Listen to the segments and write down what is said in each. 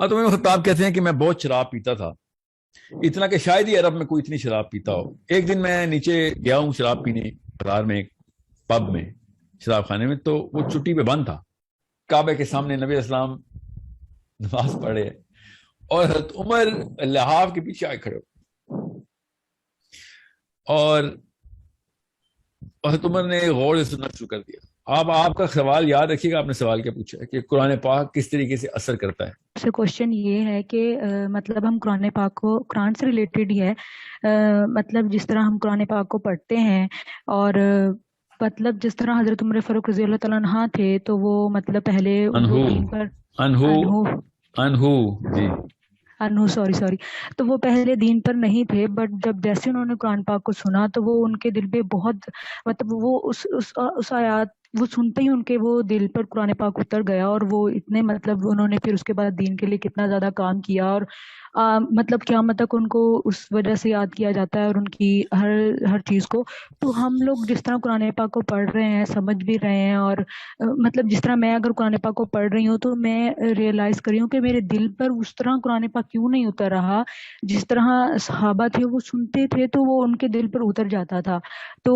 تو عمر بن خطاب کہتے ہیں کہ میں بہت شراب پیتا تھا، اتنا کہ شاید ہی عرب میں کوئی اتنی شراب پیتا ہو۔ ایک دن میں نیچے گیا ہوں شراب پینے، بازار میں، پب میں، شراب خانے میں، تو وہ چھٹی پہ بند تھا۔ کعبے کے سامنے نبی اسلام نماز پڑھے اور حضرت عمر لحاف کے پیچھے آئے کھڑے ہو، اور حضرت عمر نے غور سے سننا شروع کر دیا۔ آپ کا سوال یاد رکھیے گا، آپ نے سوال کیا پوچھا ہے کہ قرآن پاک کس طریقے سے اثر کرتا ہے۔ سے کوشچن یہ ہے کہ مطلب ہم قرآن پاک کو، قرآن سے ریلیٹڈ ہی ہے، مطلب جس طرح ہم قرآن پاک کو پڑھتے ہیں، اور مطلب جس طرح حضرت عمر فاروق رضی اللہ تعالیٰ عنہ تھے، تو وہ مطلب پہلے وہ دین پر انہو جی انو سوری تو وہ پہلے دین پر نہیں تھے، بٹ جب جیسے انہوں نے قرآن پاک کو سنا تو وہ ان کے دل پہ بہت، مطلب وہ اس آیات وہ سنتے ہی ان کے وہ دل پر قرآن پاک اتر گیا، اور وہ اتنے مطلب انہوں نے پھر اس کے بعد دین کے لیے کتنا زیادہ کام کیا، اور مطلب قیامت تک ان کو اس وجہ سے یاد کیا جاتا ہے، اور ان کی ہر چیز کو۔ تو ہم لوگ جس طرح قرآن پاک کو پڑھ رہے ہیں، سمجھ بھی رہے ہیں، اور مطلب جس طرح میں اگر قرآن پاک کو پڑھ رہی ہوں تو میں ریئلائز کر رہی ہوں کہ میرے دل پر اس طرح قرآن پاک کیوں نہیں اتر رہا، جس طرح صحابہ تھے وہ سنتے تھے تو وہ ان کے دل پر اتر جاتا تھا، تو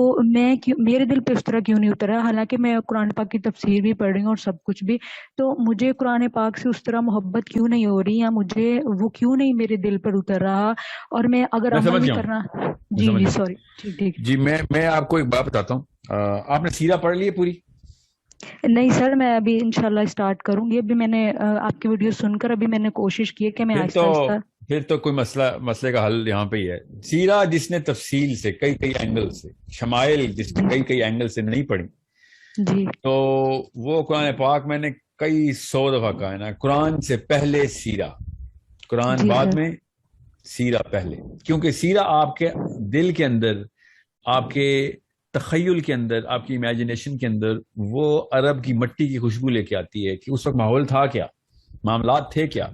میرے دل پہ اس طرح کیوں نہیں اتر رہا، حالانکہ میں قرآن پاک کی تفسیر بھی پڑھ رہی ہوں اور سب کچھ بھی، تو مجھے قرآن پاک سے اس طرح محبت کیوں نہیں ہو رہی، یا مجھے وہ کیوں نہیں میرے دل پر اتر رہا، اور میں اگر عمل نہیں کرنا۔ جی سوری، ٹھیک جی میں آپ کو ایک بات بتاتا ہوں، آپ نے سیرہ پڑھ لی ہے پوری؟ نہیں سر، میں ابھی انشاءاللہ اسٹارٹ کروں گی، ابھی میں نے آپ کی ویڈیو سن کر ابھی میں نے کوشش کی ہے کہ میں آہستہ آہستہ۔ پھر تو کوئی مسئلے کا حل یہاں پہ ہی ہے۔ سیرہ جس نے تفصیل سے کئی اینگل سے، شمائل جس نے کئی اینگل سے نہیں پڑھی، جی تو وہ قرآن پاک میں نے کئی 100 دفعہ کہا ہے نا، قرآن سے پہلے سیرہ، قرآن بعد میں، سیرہ پہلے، کیونکہ سیرہ آپ کے دل کے اندر، آپ کے تخیل کے اندر، آپ کی امیجنیشن کے اندر وہ عرب کی مٹی کی خوشبو لے کے آتی ہے کہ اس وقت ماحول تھا کیا، معاملات تھے کیا۔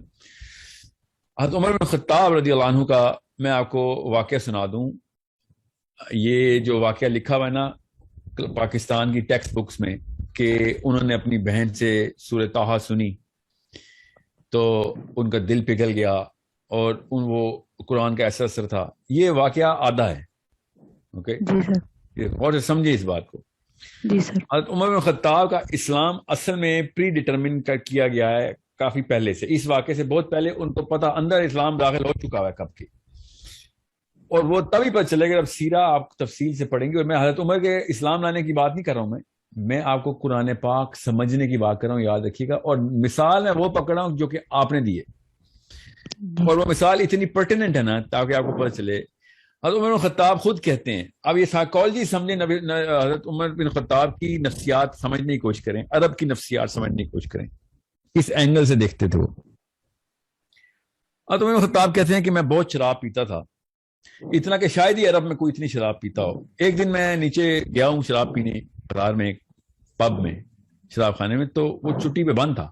حضرت عمر بن خطاب رضی اللہ عنہ کا میں آپ کو واقعہ سنا دوں۔ یہ جو واقعہ لکھا ہوا ہے نا پاکستان کی ٹیکسٹ بکس میں، کہ انہوں نے اپنی بہن سے سورہ طٰہٰ سنی تو ان کا دل پگھل گیا، اور وہ قرآن کا ایسا اثر تھا۔ یہ واقعہ آدھا ہے، اوکے اور سمجھے اس بات کو۔ جی سر۔ حضرت عمر بن خطاب کا اسلام اصل میں پری ڈیٹرمن کیا گیا ہے کافی پہلے سے، اس واقعے سے بہت پہلے ان کو پتہ اندر اسلام داخل ہو چکا ہے کب کی، اور وہ تبھی پتہ چلے گا جب سیرہ آپ تفصیل سے پڑھیں گے۔ اور میں حضرت عمر کے اسلام لانے کی بات نہیں کر رہا ہوں، میں آپ کو قرآن پاک سمجھنے کی بات کر رہا ہوں، یاد رکھیے گا۔ اور مثال میں وہ پکڑا ہوں جو کہ آپ نے دی ہے، اور وہ مثال اتنی پرٹیننٹ ہے نا تاکہ آپ کو پتہ چلے۔ حضرت عمر بن خطاب خود کہتے ہیں، اب یہ سائیکالوجی سمجھیں، حضرت عمر بن خطاب کی نفسیات سمجھنے کی کوشش کریں، عرب کی نفسیات سمجھنے کی کوشش کریں، اس اینگل سے دیکھتے تھے وہ۔ حضرت عمر بن خطاب کہتے ہیں کہ میں بہت شراب پیتا تھا، اتنا کہ شاید ہی عرب میں کوئی اتنی شراب پیتا ہو۔ ایک دن میں نیچے گیا ہوں شراب پینے، بازار میں، پب میں، شراب خانے میں، تو وہ چھٹی پہ بند تھا۔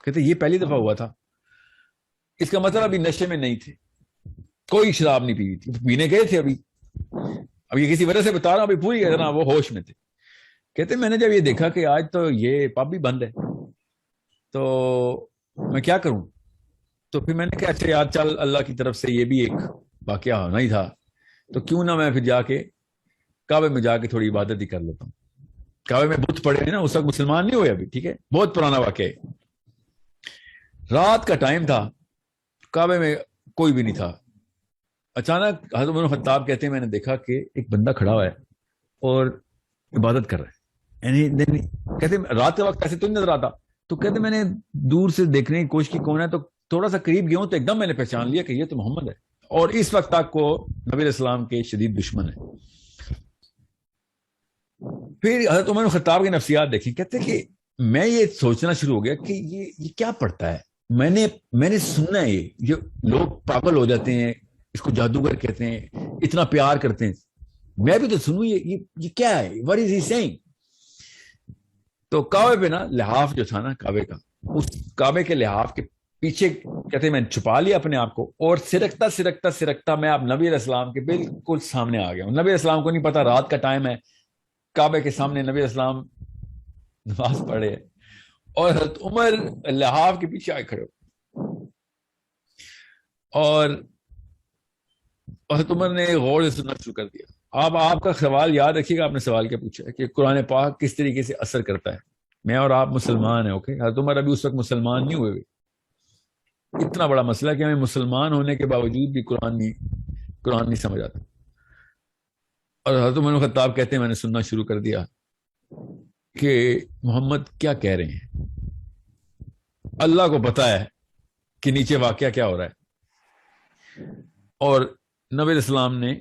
کہتے یہ پہلی دفعہ ہوا تھا، اس کا مطلب ابھی نشے میں نہیں تھے، کوئی شراب نہیں پی تھی، پینے گئے تھے ابھی یہ کسی وجہ سے بتا رہا ہوں، ابھی پوری طرح وہ ہوش میں تھے۔ کہتے میں نے جب یہ دیکھا کہ آج تو یہ پب بھی بند ہے تو میں کیا کروں، تو پھر میں نے کہا اچھا یار چل، اللہ کی طرف سے یہ بھی ایک واقعہ ہونا ہی تھا، تو کیوں نہ میں پھر جا کے کعبے میں جا کے تھوڑی عبادت ہی کر لیتا ہوں۔ کعبے میں بت پڑے ہیں نا، اس وقت مسلمان نہیں ہوئے ابھی، ٹھیک ہے، بہت پرانا واقعہ ہے۔ رات کا ٹائم تھا، کعبے میں کوئی بھی نہیں تھا۔ اچانک حضرت عمر بن خطاب کہتے ہیں میں نے دیکھا کہ ایک بندہ کھڑا ہوا ہے اور عبادت کر رہا ہے، یعنی کہتے رات کے وقت ایسے تو نہیں نظر آتا، تو کہتے میں نے دور سے دیکھنے کی کوشش کی کون ہے، تو تھوڑا سا قریب گیا ہوں تو ایک دم میں نے پہچان لیا کہ یہ تو محمد ہے، اور اس وقت تک کو نبی علیہ السلام کے شدید دشمن ہے۔ پھر حضرت عمر بن خطاب کی نفسیات دیکھیں، کہتے کہ میں یہ سوچنا شروع ہو گیا کہ یہ کیا پڑھتا ہے، میں نے سننا ہے یہ لوگ پاگل ہو جاتے ہیں، اس کو جادوگر کہتے ہیں، اتنا پیار کرتے ہیں، میں بھی تو سنوں یہ کیا ہے، what is he saying۔ تو کعبے پہ نا لحاف جو تھا نا کعبے کا، اس کعبے کے لحاف کے پیچھے کہتے میں چھپا لیا اپنے آپ کو، اور سرکتا میں آپ نبی علیہ السلام کے بالکل سامنے آ گیا ہوں۔ نبی علیہ السلام کو نہیں پتا رات کا ٹائم ہے، کعبے کے سامنے نبی علیہ السلام نماز پڑھے، اور حضرت عمر لحاف کے پیچھے آئے کھڑے ہو، اور حضرت عمر نے غور سے سننا شروع کر دیا. آپ کا سوال یاد رکھیے گا, آپ نے سوال کیا پوچھا ہے کہ قرآن پاک کس طریقے سے اثر کرتا ہے. میں اور آپ مسلمان ہیں, اوکے. حضرت عمر ابھی اس وقت مسلمان نہیں ہوئے. اتنا بڑا مسئلہ کہ ہمیں مسلمان ہونے کے باوجود بھی قرآن نہیں سمجھ آتا. اور حضرت عمر بن خطاب کہتے ہیں میں نے سننا شروع کر دیا کہ محمد کیا کہہ رہے ہیں, اللہ کو پتا ہے کہ نیچے واقعہ کیا ہو رہا ہے. اور نبی علیہ السلام نے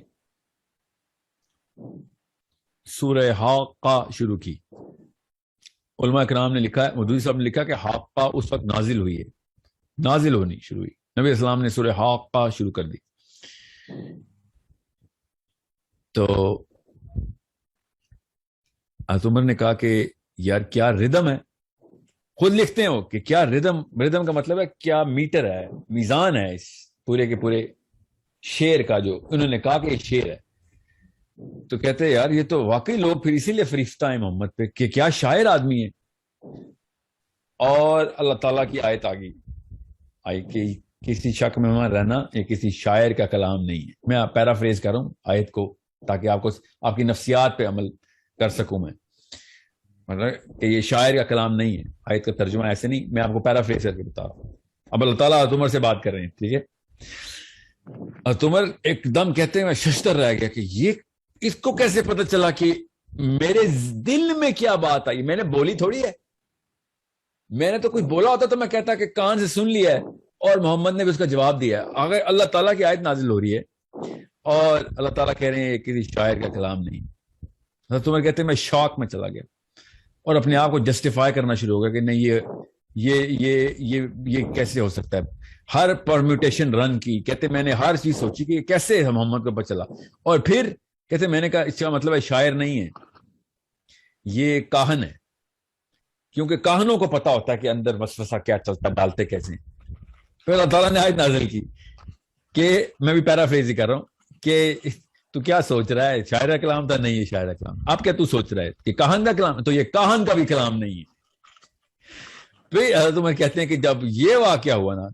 سورہ حاقہ شروع کی. علماء کرام نے لکھا ہے, مودودی صاحب نے لکھا کہ حاقہ اس وقت نازل ہوئی ہے, نازل ہونی شروع ہوئی. نبی علیہ السلام نے سورہ حاقہ شروع کر دی. تو حضرت عمر نے کہا کہ یار کیا ردم ہے. خود لکھتے ہو کہ کیا ردم کا مطلب ہے کیا میٹر ہے, میزان ہے اس پورے کے پورے شعر کا, جو انہوں نے کہا کہ یہ شعر ہے. تو کہتے ہیں یار یہ تو واقعی لوگ پھر اسی لیے فریفتہ ہیں محمد پہ کہ کیا شاعر آدمی ہے. اور اللہ تعالیٰ کی آیت آئی کہ کسی شک میں وہاں رہنا یہ کسی شاعر کا کلام نہیں ہے. میں پیرافریز کر رہا ہوں آیت کو تاکہ آپ کی نفسیات پہ عمل کر سکوں. میں مطلب کہ یہ شاعر کا کلام نہیں ہے, آیت کا ترجمہ ایسے نہیں, میں آپ کو پیرافریز کر کے بتا رہا ہوں. اب اللہ تعالیٰ حضرت عمر سے بات کر رہے ہیں, ٹھیک ہے. حضرت عمر ایک دم کہتے ہیں میں ششتر رہ گیا کہ یہ اس کو کیسے پتہ چلا کہ میرے دل میں کیا بات آئی. میں نے بولی تھوڑی ہے, میں نے تو کچھ بولا ہوتا تو میں کہتا کہ کان سے سن لیا ہے اور محمد نے بھی اس کا جواب دیا ہے. اگر اللہ تعالیٰ کی آیت نازل ہو رہی ہے اور اللہ تعالیٰ کہہ رہے ہیں یہ کسی شاعر کا کلام نہیں. حضرت عمر کہتے ہیں میں شوق میں چلا گیا اور اپنے آپ کو جسٹیفائی کرنا شروع ہو گیا کہ نہیں یہ کیسے ہو سکتا ہے. ہر پرمیوٹیشن رن کی, کہتے میں نے ہر چیز سوچی کہ کیسے محمد کو پتہ چلا. اور پھر کہتے میں نے کہا اس کا مطلب ہے شاعر نہیں ہے, یہ کاہن ہے. کیونکہ کاہنوں کو پتا ہوتا ہے کہ اندر وسوسہ کیا چلتا ہے, ڈالتے کیسے. پھر اللہ تعالیٰ نے آیت نازل کی کہ میں بھی پیرافریز ہی کر رہا ہوں کہ تو کیا سوچ رہا ہے, شاعر کا کلام تھا, نہیں ہے شاعر کا کلام. اب کیا تو سوچ رہا ہے کہ کاہن کا کلام, تو یہ کاہن کا بھی کلام نہیں ہے. پھر حضرت عمر کہتے ہیں کہ جب یہ واقعہ ہوا نا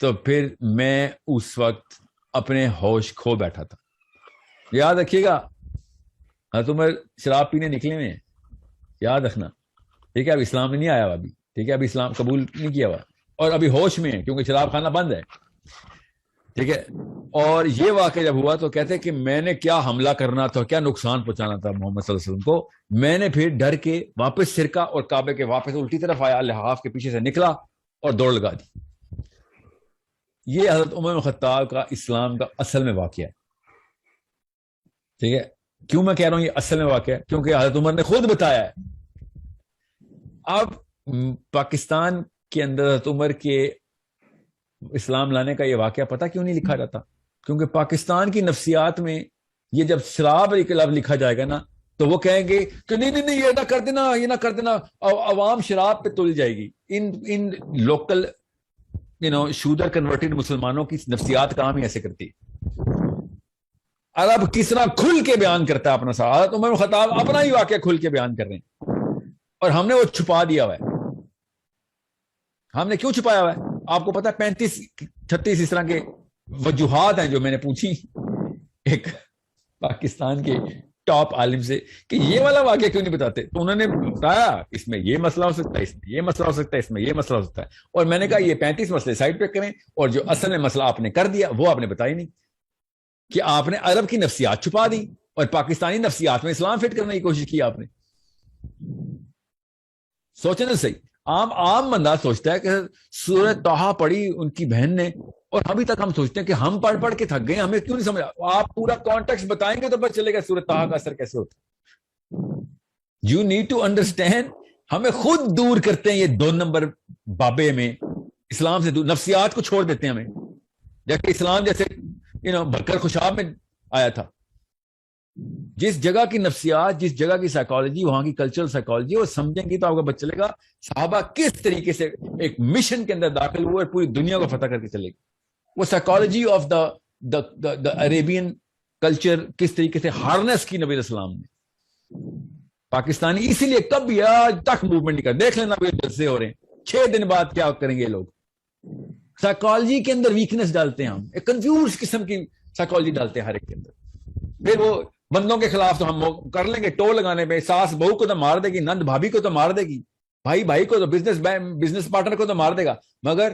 تو پھر میں اس وقت اپنے ہوش کھو بیٹھا تھا. یاد رکھیے گا حضرت عمر شراب پینے نکلے ہوئے ہیں, یاد رکھنا, ٹھیک ہے. اب اسلام میں نہیں آیا ہوا ابھی, ٹھیک ہے, ابھی اسلام قبول نہیں کیا ہوا اور ابھی ہوش میں ہے کیونکہ شراب کھانا بند ہے, ٹھیک ہے. اور یہ واقعہ جب ہوا تو کہتے ہیں کہ میں نے کیا حملہ کرنا تھا, کیا نقصان پہنچانا تھا محمد صلی اللہ علیہ وسلم کو. میں نے پھر ڈر کے واپس سرکا اور کعبے کے واپس الٹی طرف آیا, لحاف کے پیچھے سے نکلا اور دوڑ لگا دی. یہ حضرت عمر بن خطاب کا اسلام کا اصل میں واقعہ ہے, ٹھیک ہے. کیوں میں کہہ رہا ہوں یہ اصل میں واقعہ ہے, کیونکہ حضرت عمر نے خود بتایا ہے. اب پاکستان کے اندر حضرت عمر کے اسلام لانے کا یہ واقعہ پتہ کیوں نہیں لکھا جاتا, کیونکہ پاکستان کی نفسیات میں یہ جب شراب لفظ لکھا جائے گا نا تو وہ کہیں گے کہ نہیں یہ نہ کر دینا, یہ نہ کر دینا, عوام شراب پہ تل جائے گی. ان لوکل شودر کنورٹڈ مسلمانوں کی نفسیات کام ہی ایسے کرتی. عرب کس طرح کھل کے بیان کرتا ہے اپنا ساتھ, حضرت عمر بن خطاب اپنا ہی واقعہ کھل کے بیان کر رہے ہیں اور ہم نے وہ چھپا دیا ہوا ہے. ہم نے کیوں چھپایا ہوا ہے آپ کو پتا ہے, 35-36 اس طرح کے وجوہات ہیں جو میں نے پوچھی ایک پاکستان کے ٹاپ عالم سے کہ یہ والا واقعہ کیوں نہیں بتاتے. تو انہوں نے بتایا اس میں یہ مسئلہ ہو سکتا ہے, اس میں یہ مسئلہ ہو سکتا ہے, اس میں یہ مسئلہ ہو سکتا ہے. اور میں نے کہا یہ 35 مسئلے سائڈ پہ کریں اور جو اصل میں مسئلہ آپ نے کر دیا وہ آپ نے بتائی نہیں, کہ آپ نے عرب کی نفسیات چھپا دی اور پاکستانی نفسیات میں اسلام فٹ کرنے کی کوشش کی آپ نے. سوچیں نا صحیح, عام بندہ سوچتا ہے کہ سورہ طٰہٰ پڑھی ان کی بہن نے اور ابھی تک ہم سوچتے ہیں کہ ہم پڑھ کے تھک گئے, ہمیں کیوں نہیں سمجھا. آپ پورا کانٹیکسٹ بتائیں گے تو پتہ چلے گا سورہ طٰہٰ کا اثر کیسے ہوتا. You need to understand. ہمیں خود دور کرتے ہیں یہ 2 نمبر بابے میں, اسلام سے دور, نفسیات کو چھوڑ دیتے ہیں ہمیں. جبکہ اسلام جیسے بھرکر خوشاب میں آیا تھا. جس جگہ کی نفسیات, جس جگہ کی سائیکالوجی, وہاں کی کلچرل سائیکالوجی وہ سمجھیں گی تو آپ کو پتہ چلے گا صحابہ کس طریقے سے ایک مشن کے اندر داخل ہوئے اور پوری دنیا کو فتح کر کے چلے گا. وہ psychology of the Arabian culture کس طریقے سے ہارنس کی نبی السلام نے. پاکستانی اسی لیے کب بھی آج تک موومنٹ نہیں کر. دیکھ لینا بھی جلسے ہو رہے ہیں, 6 دن بعد کیا کریں گے لوگ. سائیکالوجی کے اندر ویکنس ڈالتے ہیں ہم, ایک کنفیوز قسم کی سائیکالوجی ڈالتے ہیں ہر ایک کے اندر. پھر وہ بندوں کے خلاف تو ہم کر لیں گے ٹو لگانے پہ, ساس بہو کو تو مار دے گی, نند بھابھی کو تو مار دے گی, بھائی بھائی کو تو بزنس پارٹنر کو تو مار دے گا, مگر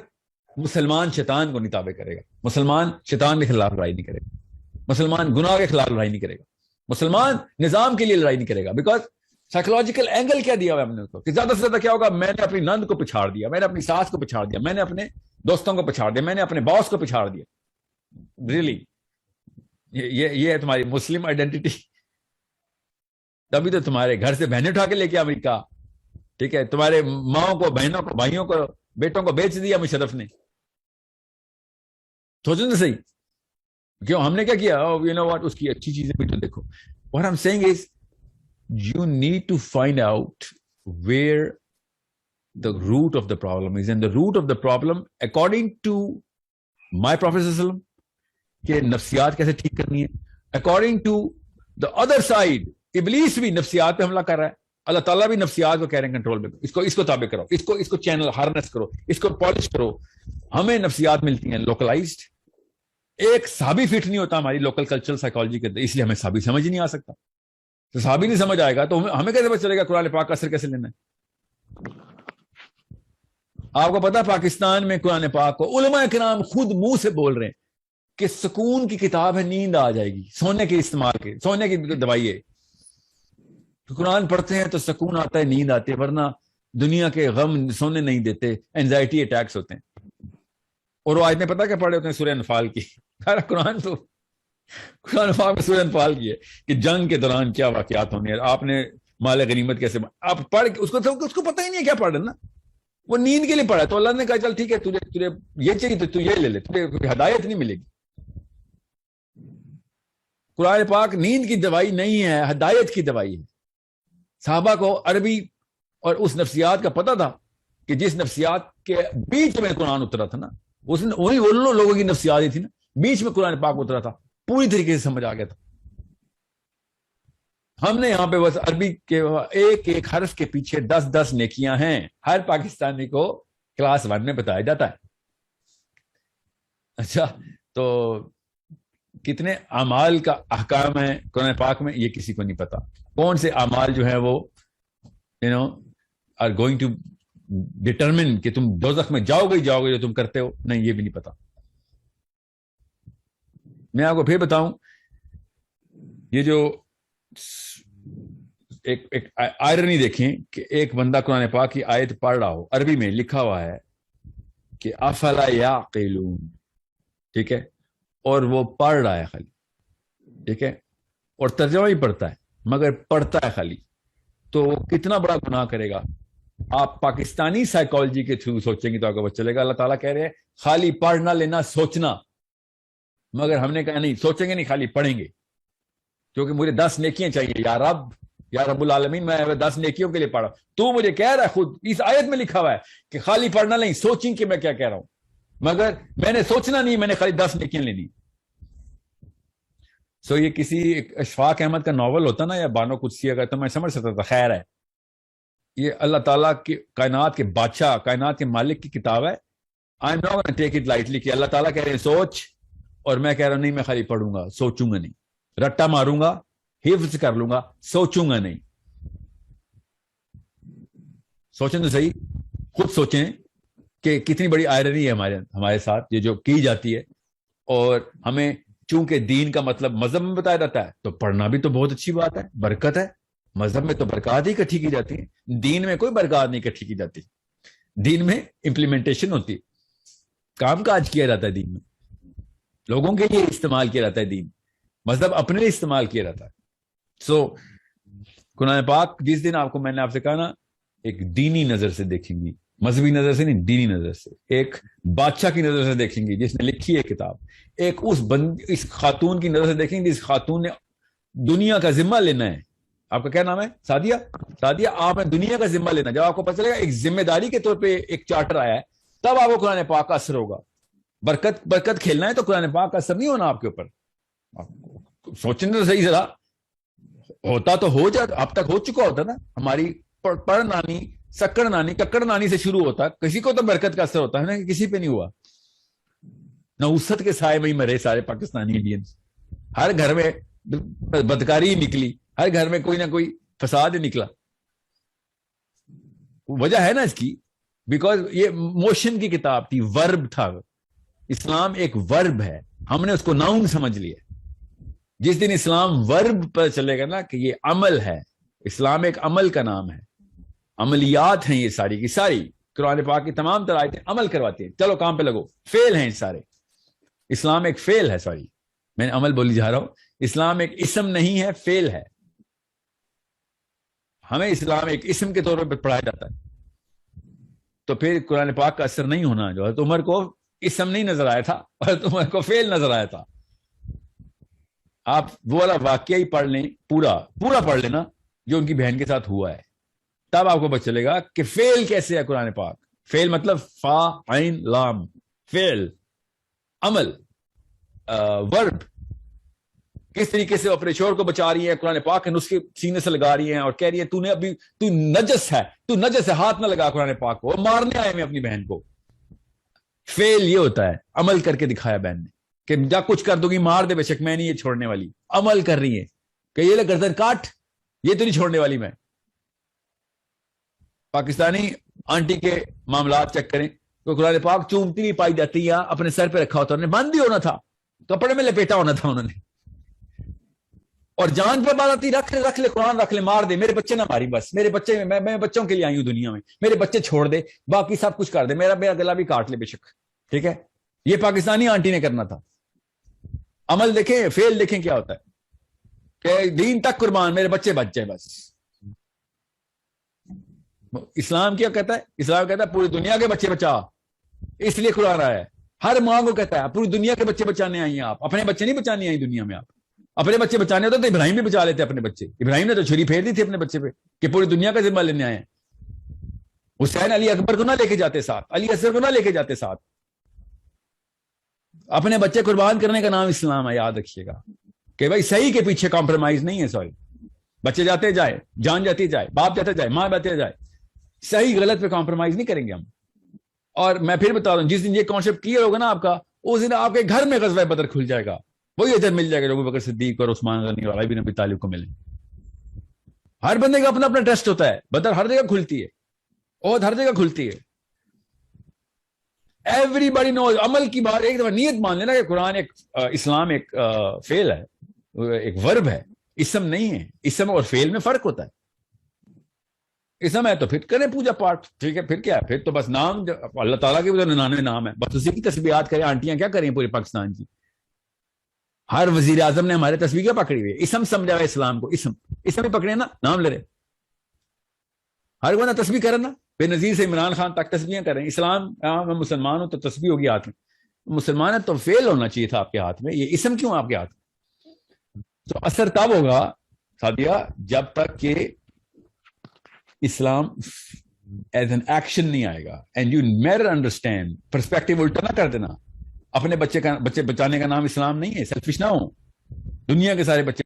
مسلمان شیطان کو نہیں تابع کرے گا, مسلمان شیطان کے خلاف لڑائی نہیں کرے گا, مسلمان گناہ کے خلاف لڑائی نہیں کرے گا, مسلمان نظام کے لیے لڑائی نہیں کرے گا. بیکاز سائیکولوجیکل اینگل کیا دیا ہوا ہم نے اس کو کہ زیادہ سے زیادہ کیا ہوگا, میں نے اپنی نند کو پچھاڑ دیا, میں نے اپنی ساس کو پچھاڑ دیا, میں نے اپنے دوستوں کو پچھاڑ دیا, میں نے اپنے باس کو پچھاڑ دیا. ریئلی یہ ہے تمہاری مسلم آئیڈینٹی. تبھی تو تمہارے گھر سے بہنیں اٹھا کے لے کے امریکہ, ٹھیک ہے, تمہارے ماؤں کو, بہنوں کو, بھائیوں کو, بیٹوں کو بیچ دیا مشرف نے. سوچو نا صحیح, کیوں ہم نے کیا کیا, یو نو واٹ, اس کی اچھی چیزیں بھی تو دیکھو. What I'm saying is you need to find out where the root of the problem is, and the root of the problem according to my Prophet sallallahu alaihi wasallam کہ نفسیات کیسے ٹھیک کرنی ہے, according to the other side ابلیس بھی نفسیات پہ حملہ کر رہا ہے, اللہ تعالیٰ بھی نفسیات کو کہہ رہے ہیں کنٹرول میں, اس کو تابع کرو, اس کو چینل ہارنس کرو, اس کو پالش کرو. ہمیں نفسیات ملتی ہیں لوکلائزڈ, ایک صحابی فٹ نہیں ہوتا ہماری لوکل کلچرل سائیکالوجی کے اندر, اس لیے ہمیں صحابی سمجھ ہی نہیں آ سکتا. تو صحابی نہیں سمجھ آئے گا تو ہمیں کیسے پتہ چلے گا قرآن پاک کا اثر کیسے لینا ہے. آپ کو پتا پاکستان میں قرآن پاک کو علماء کرام خود منہ سے بول رہے ہیں کہ سکون کی کتاب ہے, نیند آ جائے گی, سونے کے استعمال کے, سونے کی دوائی ہے. قرآن پڑھتے ہیں تو سکون آتا ہے, نیند آتی ہے, ورنہ دنیا کے غم سونے نہیں دیتے, اینزائٹی اٹیکس ہوتے ہیں. اور وہ آیتیں پتہ کیا پڑھے ہوتے ہیں سورہ انفال کی. قرآن پاک میں سورہ انفال کی ہے کہ جنگ کے دوران کیا واقعات ہونے ہیں, آپ نے مال غنیمت کیسے, آپ پڑھ اس کو پتہ ہی نہیں ہے کیا پڑھ رہے نا, وہ نیند کے لیے پڑھا. تو اللہ نے کہا چل ٹھیک ہے, تجھے یہ چاہیے تو تو یہ لے لے, تجھے ہدایت نہیں ملے گی. قرآن پاک نیند کی دوائی نہیں ہے, ہدایت کی دوائی ہے. صحابہ کو عربی اور اس نفسیات کا پتہ تھا کہ جس نفسیات کے بیچ میں قرآن اترا تھا نا, وہی ان لوگوں کی نفسیات ہی تھی نا, بیچ میں قرآن پاک اترا تھا, پوری طریقے سے سمجھ آ گیا تھا. ہم نے یہاں پہ بس عربی کے ایک ایک حرف کے پیچھے 10 نیکیاں ہیں, ہر پاکستانی کو کلاس 1 میں بتایا جاتا ہے. اچھا, تو کتنے اعمال کا احکام ہے قرآن پاک میں یہ کسی کو نہیں پتا. کون سے اعمال جو ہے وہ آر گوئنگ ٹو ڈٹرمن کہ تم دوزخ میں جاؤ گے جو تم کرتے ہو, نہیں یہ بھی نہیں پتا. میں آپ کو پھر بتاؤں, یہ جو ایک آئرنی دیکھیں کہ ایک بندہ قرآن پاک کی آیت پڑھ رہا ہو, عربی میں لکھا ہوا ہے کہ افلا یعقلون, ٹھیک ہے, اور وہ پڑھ رہا ہے خالی, ٹھیک ہے, اور ترجمہ بھی پڑھتا ہے مگر پڑھتا ہے خالی, تو وہ کتنا بڑا گناہ کرے گا. آپ پاکستانی سائیکالوجی کے تھرو سوچیں گے تو آپ کو پتہ چلے گا. اللہ تعالیٰ کہہ رہے ہیں خالی پڑھنا لینا سوچنا, مگر ہم نے کہا نہیں, سوچیں گے نہیں, خالی پڑھیں گے, کیونکہ مجھے 10 نیکیاں چاہیے. یا رب العالمین, میں 10 نیکیوں کے لیے پڑھا. تو مجھے کہہ رہا ہے, خود اس آیت میں لکھا ہوا ہے کہ خالی پڑھنا نہیں, سوچیں کہ میں کیا کہہ رہا ہوں, مگر میں نے سوچنا نہیں, میں نے خالی 10 نیکیاں لینی. سو یہ کسی اشفاق احمد کا ناول ہوتا نا, یا بانو قدسیہ کا, تو میں سمجھ سکتا تھا خیر ہے. یہ اللہ تعالیٰ کی کائنات کے بادشاہ, کائنات کے مالک کی کتاب ہے. I am not gonna take it lightly کہ اللہ تعالیٰ کہہ رہے ہیں سوچ, اور میں کہہ رہا ہوں نہیں, میں خالی پڑھوں گا, سوچوں گا نہیں, رٹا ماروں گا, حفظ کر لوں گا, سوچوں گا نہیں. سوچیں تو صحیح, خود سوچیں کہ کتنی بڑی آئرنی ہے ہمارے ساتھ یہ جو کی جاتی ہے. اور ہمیں چونکہ دین کا مطلب مذہب میں بتایا جاتا ہے, تو پڑھنا بھی تو بہت اچھی بات ہے, برکت ہے. مذہب میں تو برکات ہی اکٹھی کی جاتی ہیں, دین میں کوئی برکات نہیں اکٹھی کی جاتی. دین میں امپلیمنٹیشن ہوتی ہے, کام کاج کیا جاتا ہے دین میں, لوگوں کے لیے استعمال کیا جاتا ہے دین, مذہب اپنے لیے استعمال کیا جاتا ہے. سو قرآن پاک جس دن آپ کو میں نے آپ سے کہا نا, ایک دینی نظر سے دیکھیں گی, مذہبی نظر سے نہیں, دینی نظر سے, ایک بادشاہ کی نظر سے دیکھیں گی جس نے لکھی ہے کتاب, ایک اس خاتون کی نظر سے دیکھیں گے جس خاتون نے دنیا کا ذمہ لینا ہے. آپ کا کیا نام ہے؟ سعدیہ. آپ نے دنیا کا ذمہ لینا. جب آپ کو پتہ چلے گا ایک ذمہ داری کے طور پہ ایک چارٹر آیا ہے, تب آپ کو قرآن پاک کا اثر ہوگا. برکت کھیلنا ہے تو قرآن پاک کا اثر نہیں ہونا آپ کے اوپر. سوچنے تو صحیح ذرا, ہوتا تو ہو جاتا, اب تک ہو چکا ہوتا نا. ہماری پڑھ نانی, سکڑ نانی, ککڑ نانی سے شروع ہوتا, کسی کو تو برکت کا اثر ہوتا ہے نا, کسی پہ نہیں ہوا. نوست کے سائے میں ہی مرے سارے پاکستانی انڈینز. ہر گھر میں بدکاری نکلی, ہر گھر میں کوئی نہ کوئی فساد نکلا. وجہ ہے نا اس کی, بیکاز یہ موشن کی کتاب تھی, ورب تھا. اسلام ایک ورب ہے, ہم نے اس کو ناؤن سمجھ لیا. جس دن اسلام ورب پر چلے گا نا کہ یہ عمل ہے, اسلام ایک عمل کا نام ہے, عملیات ہیں یہ ساری کی ساری. قرآن پاک کی تمام تر آیتیں عمل کرواتی ہیں, چلو کام پہ لگو, فعل ہیں سارے. اسلام ایک فعل ہے, سوری میں نے عمل بولی جا رہا ہوں. اسلام ایک اسم نہیں ہے, فعل ہے. ہمیں اسلام ایک اسم کے طور پر پڑھایا جاتا ہے, تو پھر قرآن پاک کا اثر نہیں ہونا. جو حضرت عمر کو اسم نہیں نظر آیا تھا, حضرت عمر کو فعل نظر آیا تھا. آپ وہ والا واقعہ ہی پڑھ لیں, پورا پڑھ لینا جو ان کی بہن کے ساتھ ہوا ہے, تب آپ کو پتہ چلے گا کہ فعل کیسے ہے قرآن پاک. فعل مطلب فا عین لام, فعل, عمل, ورب. کس طریقے سے اپنے شوہر کو بچا رہی ہے, قرآن پاک کے نسخے سینے سے لگا رہی ہیں اور کہہ رہی ہے تو نجس ہے, ہاتھ نہ لگا قرآن پاک کو, مارنے آئے میں اپنی بہن کو. فعل یہ ہوتا ہے, عمل کر کے دکھایا بہن نے کہ جا کچھ کر دو گی, مار دے, بے شک میں نہیں یہ چھوڑنے والی. عمل کر رہی ہے کہ یہ لے گردن کاٹ, یہ تو نہیں چھوڑنے والی میں. پاکستانی آنٹی کے معاملات چیک کریں تو قرآن پاک چومتی بھی پائی جاتی ہے, اپنے سر پہ رکھا ہوتا, انہوں نے بند بھی ہونا تھا, کپڑے میں لپیٹا ہونا تھا انہوں نے, اور جان پہ بات آتی, رکھ لے قرآن رکھ لے, مار دے, میرے بچے نہ ماری, بس میرے بچے, میں بچوں کے لیے آئی ہوں دنیا میں, میرے بچے چھوڑ دے, باقی سب کچھ کر دے, میرا گلا بھی کاٹ لے بے شک. ٹھیک ہے, یہ پاکستانی آنٹی نے کرنا تھا. عمل دیکھیں, فعل دیکھیں کیا ہوتا ہے کہ دین تک قربان, میرے بچے بچ جائے بس. اسلام کیا کہتا ہے؟ اسلام کہتا ہے پوری دنیا کے بچے بچا, اس لیے قرآن آیا ہے. ہر ماں کو کہتا ہے پوری دنیا کے بچے بچانے آئی ہیں آپ, اپنے بچے نہیں بچانے آئی دنیا میں. آپ اپنے بچے بچانے ہوتے تو ابراہیم بھی بچا لیتے اپنے بچے. ابراہیم نے تو چھری پھیر دی تھی اپنے بچے پہ کہ پوری دنیا کا ذمہ لینے آئے ہیں. حسین علی اکبر کو نہ لے کے جاتے ساتھ, علی اصغر کو نہ لے کے جاتے ساتھ. اپنے بچے قربان کرنے کا نام اسلام ہے, یاد رکھیے گا کہ بھائی صحیح کے پیچھے کمپرومائز نہیں ہے. سوری, بچے جاتے جائے, جان جاتی جائے, باپ جاتا جائے, ماں جاتے جائے, صحیح غلط پہ کمپرومائز نہیں کریں گے ہم. اور میں پھر بتا دوں, جس دن یہ کانسیپٹ کلیئر ہوگا نا آپ کا, اس دن آپ کے گھر میں غزوہ بدر کھل جائے گا. وہی اجر مل جائے گا جو ابو بکر صدیق اور عثمان غنی اور علی بن ابی طالب کو ملے. ہر بندے کا اپنا اپنا ٹیسٹ ہوتا ہے. بدر ہر جگہ کھلتی ہے, اور ہر جگہ کھلتی ہے. ایوری باڈی نوز. عمل کی بات ایک دفعہ نیت مان لینا کہ قرآن ایک اسلام ایک فعل ہے, ایک ورب ہے, اسم نہیں ہے. اسم اور فعل میں فرق ہوتا ہے. اسم ہے تو پھر کریں پوجا پاٹ, ٹھیک ہے, پھر کیا ہے, پھر تو بس نام اللہ تعالیٰ کے 99 نام ہے, بس اسی کی تسبیحات کریں. آنٹیاں کیا کریں پورے پاکستان کی, ہر وزیر اعظم نے ہمارے تسبیح پکڑی ہوئی ہے. اسم سمجھا ہوا اسلام کو, اسم ہی پکڑے نا, نام لے رہے. ہر بندہ تسبیح کرے نا, بے نظیر سے عمران خان تک تسبیحیں کریں. اسلام, میں مسلمان ہوں تو تسبیح ہوگی ہاتھ میں. مسلمان ہے تو فعل ہونا چاہیے تھا آپ کے ہاتھ میں, یہ اسم کیوں آپ کے ہاتھ میں؟ تو اثر تب ہوگا سادیہ جب تک کہ اسلام ایز این ایکشن نہیں آئے گا. And you never understand, perspective الٹا نہ کر دینا. اپنے بچے بچانے کا نام اسلام نہیں ہے, سیلفش نہ ہو. دنیا کے سارے بچے